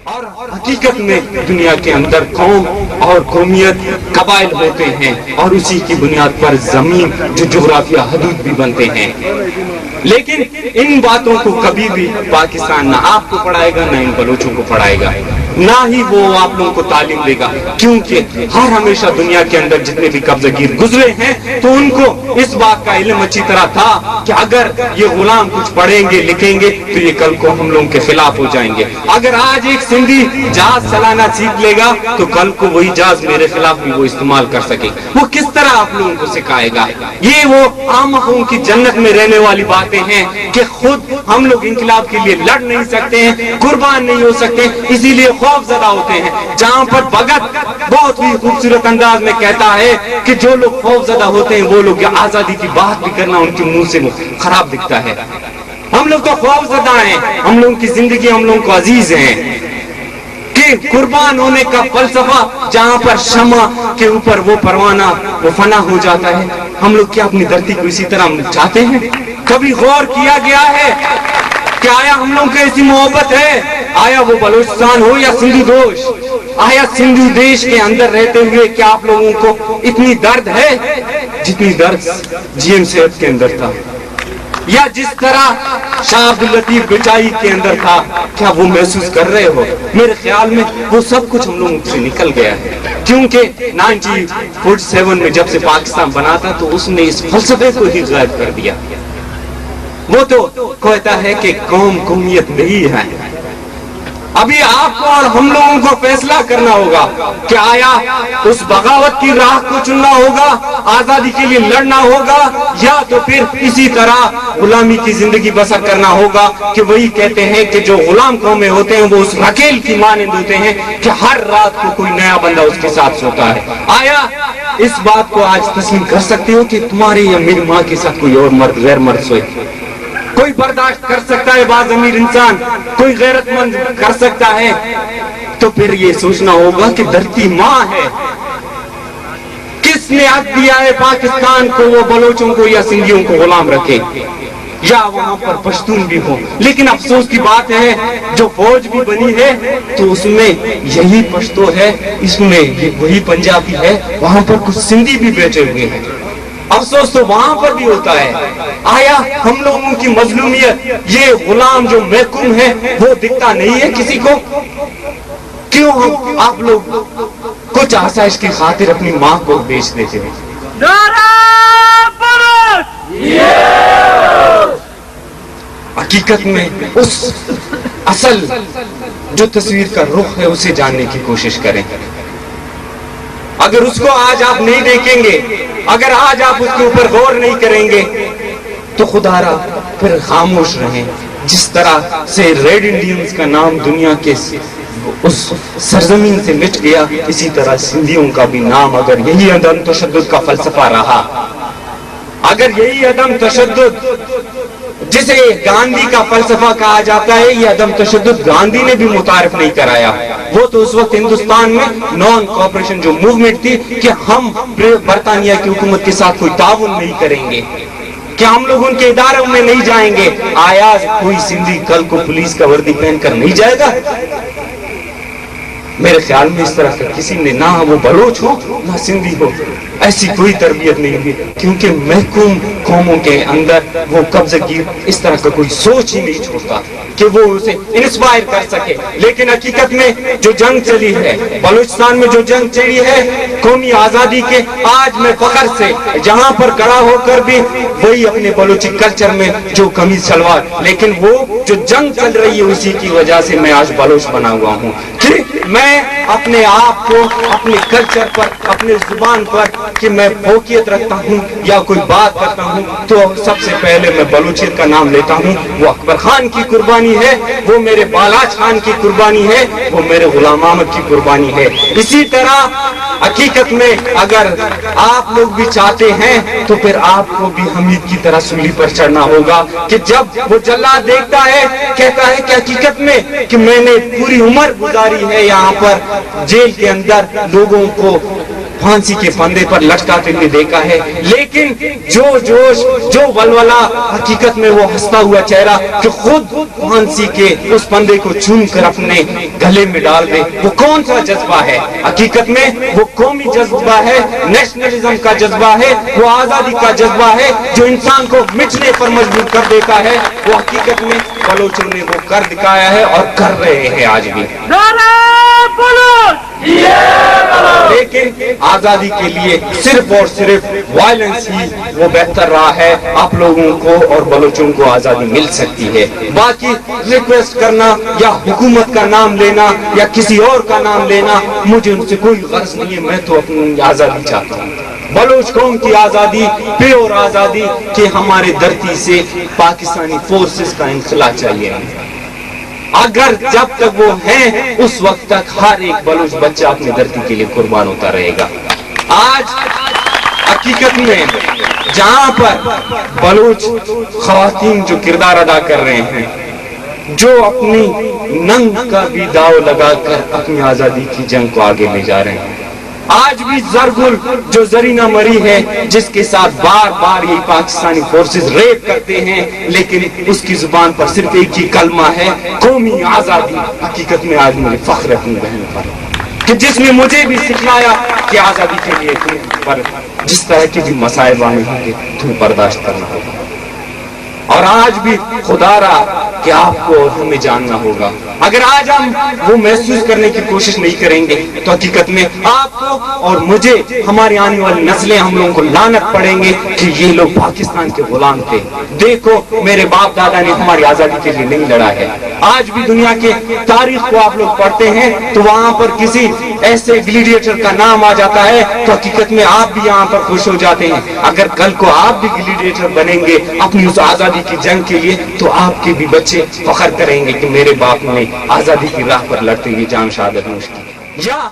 اور حقیقت میں دنیا کے اندر قوم اور قومیت قبائل ہوتے ہیں اور اسی کی بنیاد پر زمین جو جغرافیہ حدود بھی بنتے ہیں. لیکن ان باتوں کو کبھی بھی پاکستان نہ آپ کو پڑھائے گا نہ ان بلوچوں کو پڑھائے گا, نہ ہی وہ آپ لوگوں کو تعلیم دے گا, کیونکہ ہر ہمیشہ دنیا کے اندر جتنے بھی قبضہ گیر گزرے ہیں تو ان کو اس بات کا علم اچھی طرح تھا کہ اگر یہ غلام کچھ پڑھیں گے لکھیں گے تو یہ کل کو ہم لوگوں کے خلاف ہو جائیں گے. اگر آج ایک سندھی جہاز چلانا سیکھ لے گا تو کل کو وہی جہاز میرے خلاف بھی وہ استعمال کر سکے. وہ کس طرح آپ لوگوں کو سکھائے گا؟ یہ وہ عام قوم کی جنت میں رہنے والی باتیں ہیں کہ خود ہم لوگ انقلاب کے لیے لڑ نہیں سکتے ہیں, قربان نہیں ہو سکتے, اسی لیے خوف زدہ ہوتے ہیں. جہاں پر بھگت بہت ہی خوبصورت انداز میں کہتا ہے کہ جو لوگ خوف زدہ ہوتے ہیں وہ لوگ آزادی کی بات بھی کرنا ان کے منہ سے خراب دکھتا ہے. ہم لوگ تو خوف زدہ ہیں, ہم لوگوں کی زندگی ہم لوگوں کو عزیز ہیں کہ قربان ہونے کا فلسفہ جہاں پر شمع کے اوپر وہ پروانہ وہ فنا ہو جاتا ہے, ہم لوگ کیا اپنی دھرتی کو اسی طرح چاہتے ہیں؟ کبھی غور کیا گیا ہے کہ آیا ہم لوگوں کو ایسی محبت ہے؟ آیا وہ بلوچستان ہو یا سندھو دوش, آیا سندھو دیش کے اندر رہتے ہوئے کیا آپ لوگوں کو اتنی درد ہے جتنی درد جی ایم صحت کے اندر تھا, یا جس طرح شاہ عبداللطیف بچائی کے اندر تھا؟ کیا وہ محسوس کر رہے ہو؟ میرے خیال میں وہ سب کچھ ہم لوگوں سے نکل گیا ہے, کیونکہ 1947 میں جب سے پاکستان بنا تھا تو اس نے اس فلسفے کو ہی غائب کر دیا. وہ تو کہتا ہے کہ قوم قومیت نہیں ہے. ابھی آپ کو اور ہم لوگوں کو فیصلہ کرنا ہوگا کہ آیا اس بغاوت کی راہ کو چننا ہوگا, آزادی کے لیے لڑنا ہوگا, یا تو پھر اسی طرح غلامی کی زندگی بسر کرنا ہوگا کہ وہی کہتے ہیں کہ جو غلام قومیں ہوتے ہیں وہ اس رکیل کی مانند ہوتے ہیں کہ ہر رات کو کوئی نیا بندہ اس کے ساتھ سوتا ہے. آیا اس بات کو آج تسلیم کر سکتے ہو کہ تمہاری یا میری ماں کے ساتھ کوئی اور مرد غیر مرد سوئے؟ کوئی برداشت کر سکتا ہے باز امیر انسان, کوئی غیرت مند کر سکتا ہے, تو پھر یہ سوچنا ہوگا کہ دھرتی ماں ہے. کس نے حق دیا ہے پاکستان کو وہ بلوچوں کو یا سندھیوں کو غلام رکھے یا وہاں پر پشتون بھی ہو؟ لیکن افسوس کی بات ہے جو فوج بھی بنی ہے تو اس میں یہی پشتو ہے, اس میں وہی پنجابی ہے, وہاں پر کچھ سندھی بھی بیٹھے ہوئے ہیں. افسوس تو وہاں پر بھی ہوتا ہے. آیا ہم لوگوں کی مظلومیت, یہ غلام جو محکوم ہے وہ دکھتا نہیں ہے کسی کو؟ کیوں ہم آپ لوگ کچھ آسائش کی خاطر اپنی ماں کو بیچ دیتے ہیں؟ حقیقت میں اس اصل جو تصویر کا رخ ہے اسے جاننے کی کوشش کریں. اگر اس کو آج آپ نہیں دیکھیں گے, اگر آج آپ اس کے اوپر غور نہیں کریں گے تو خدا را پھر خاموش رہیں. جس طرح سے ریڈ انڈینز کا نام دنیا کے اس سرزمین سے مٹ گیا, اسی طرح سندھیوں کا بھی نام اگر یہی عدم تشدد کا فلسفہ رہا, اگر یہی عدم تشدد جسے گاندھی کا فلسفہ کہا جاتا ہے, یہ عدم تشدد گاندھی نے بھی متعارف نہیں کرایا. وہ تو اس وقت ہندوستان میں نان کوآپریشن جو موومنٹ تھی کہ ہم برطانیہ کی حکومت کے ساتھ کوئی تعاون نہیں کریں گے, کہ ہم لوگ ان کے اداروں میں نہیں جائیں گے. آیا کوئی سندھی کل کو پولیس کا وردی پہن کر نہیں جائے گا؟ میرے خیال میں اس طرح کا کسی نے, نہ وہ بلوچ ہو نہ سندھی ہو, ایسی کوئی تربیت نہیں ہوئی, کیونکہ محکوم قوموں کے اندر وہ قبضہ گیر اس طرح کا کوئی سوچ ہی نہیں چھوڑتا کہ وہ اسے انسپائر کر سکے. لیکن حقیقت میں جو جنگ چلی ہے بلوچستان میں, جو جنگ چلی ہے قومی آزادی کے, آج میں فخر سے جہاں پر کھڑا ہو کر بھی وہی اپنے بلوچی کلچر میں جو قمیض شلوار, لیکن وہ جو جنگ چل رہی ہے اسی کی وجہ سے میں آج بلوچ بنا ہوا ہوں کہ میں اپنے آپ کو اپنے کلچر پر, اپنے زبان پر کہ میں فوقیت رکھتا ہوں یا کوئی بات کرتا ہوں تو سب سے پہلے میں بلوچیت کا نام لیتا ہوں. وہ اکبر خان کی قربانی ہے, وہ میرے بالاچ خان کی قربانی ہے, وہ میرے غلام احمد کی قربانی ہے. اسی طرح حقیقت میں اگر آپ لوگ بھی چاہتے ہیں تو پھر آپ کو بھی حمید کی طرح سولی پر چڑھنا ہوگا کہ جب وہ جلاد دیکھتا ہے کہتا ہے کہ حقیقت میں کہ میں نے پوری عمر گزاری ہے یہاں پر جیل کے اندر لوگوں کو پھانسی کے پھندے پر لٹکاتے ہوئے دیکھا ہے، لیکن جو جوش، جو ولولہ، حقیقت میں وہ ہنستا ہوا چہرہ کہ خود پھانسی کے اس پھندے کو چوم کر اپنے گلے میں ڈال دے، وہ کون سا جذبہ ہے؟ حقیقت میں وہ قومی جذبہ ہے، نیشنلزم کا جذبہ ہے، وہ آزادی کا جذبہ ہے جو انسان کو مٹنے پر مجبور کر دیتا ہے۔ وہ حقیقت میں بلوچوں نے وہ کر دکھایا ہے اور کر رہے ہیں آج بھی۔ لیکن آزادی کے لیے صرف اور صرف وائلنس ہی وہ بہتر رہا ہے۔ آپ لوگوں کو اور بلوچوں کو آزادی مل سکتی ہے، باقی ریکویسٹ کرنا یا حکومت کا نام لینا یا کسی اور کا نام لینا مجھے ان سے کوئی غرض نہیں ہے۔ میں تو اپنی آزادی چاہتا ہوں، بلوچ قوم کی آزادی، پیور آزادی کہ ہمارے دھرتی سے پاکستانی فورسز کا انخلا چاہیے۔ اگر جب تک وہ ہیں اس وقت تک ہر ایک بلوچ بچہ اپنی دھرتی کے لیے قربان ہوتا رہے گا۔ آج حقیقت میں جہاں پر بلوچ خواتین جو کردار ادا کر رہے ہیں، جو اپنی ننگ کا بھی داؤ لگا کر اپنی آزادی کی جنگ کو آگے لے جا رہے ہیں، آج بھی زرگل جو زرینہ مری ہے جس کے ساتھ بار بار یہ پاکستانی فورسز ریپ کرتے ہیں، لیکن اس کی زبان پر صرف ایک ہی کلمہ ہے، قومی آزادی۔ حقیقت میں آج مجھے فخر ہے اپنی بہن پر کہ جس نے مجھے بھی سکھلایا کہ آزادی کے لیے تم پر جس طرح کی بھی مسائل آنے ہوں گے تمہیں برداشت کرنا ہوگا۔ اور آج بھی خدا رہا کہ آپ کو اور ہمیں جاننا ہوگا، اگر آج ہم وہ محسوس کرنے کی کوشش نہیں کریں گے تو حقیقت میں آپ کو اور مجھے، ہماری آنے والی نسلیں، ہم لوگوں کو لعنت پڑیں گے کہ یہ لوگ پاکستان کے غلام تھے۔ دیکھو میرے باپ دادا نے ہماری آزادی کے لیے نہیں لڑا ہے۔ آج بھی دنیا کے تاریخ کو آپ لوگ پڑھتے ہیں تو وہاں پر کسی ایسے گلیڈیٹر کا نام آ جاتا ہے تو حقیقت میں آپ بھی یہاں پر خوش ہو جاتے ہیں۔ اگر کل کو آپ بھی گلیڈیٹر بنیں گے اپنی اس آزادی کی جنگ کے لیے تو آپ کے بھی بچے فخر کریں گے کہ میرے باپ نے آزادی کی راہ پر لڑتے ہوئے جان شہادت نوش کی۔ یا